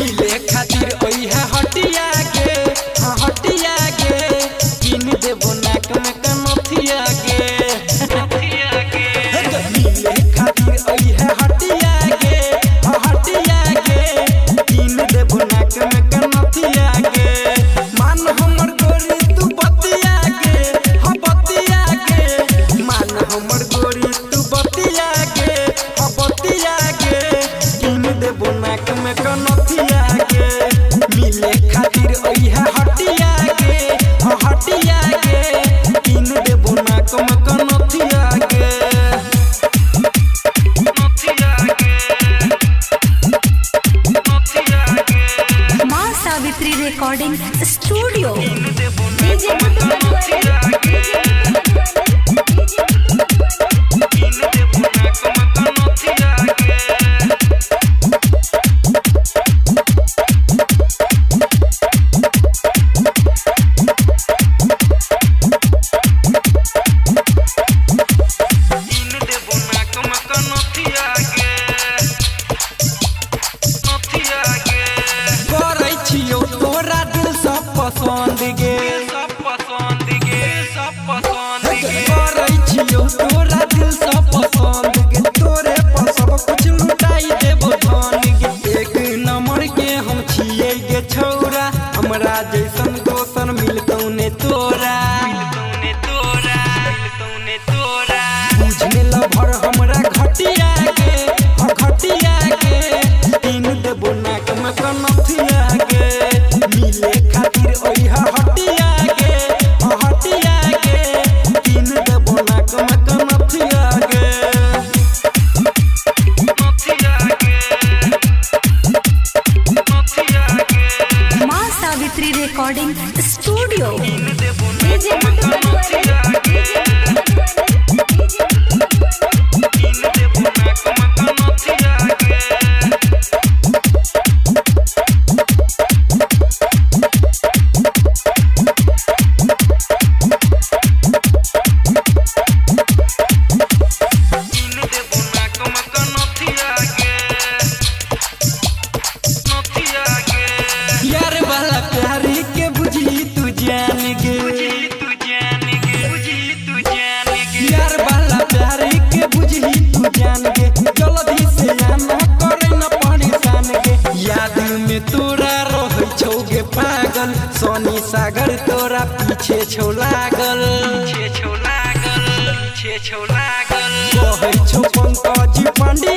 मिले खातिर ओइहा हटिया गे हटिया गे किन देबो नाक में कनथिया गे मिले खातिर ओइहा हटिया गे किन देबो नाक में कनथिया गे मान हमर गोरी तू बतिया गे मान हमर गोरी तू बतिया गे किन देबो नाक में कनथिया गे मिले खातिर ओइहा हटिया गे किन देबो नाक में कनथिया गे मां सावित्री रिकॉर्डिंग स्टूडियो तोरा दिल सब पसंद गे करै छियो तोरा दिल सब पसंद गे तोरे पर सब कुछ लुटाई देबो धन गे एक नंबर के हम छियै गे छौरा हमरा जैसन दोसन मिलतौ ने तोरा बुझने लभर हमरा घटिया गे तीन देबो नाक में कनथिया गे मिले खातिर ओइहा हटिया गे तीन देबो नाक में कनथिया गे मां सावित्री रिकॉर्डिंग स्टूडियो यार वाला प्यारी के बुझी तू जान गे यार वाला प्यारी के बुझी तू जान गे जल्दी से आना करे न परेशान गे याद में तोरा रहै छौ गे पागल सोनी सागर तोरा पीछे छौ लागल कहै छौ पंकज पांडे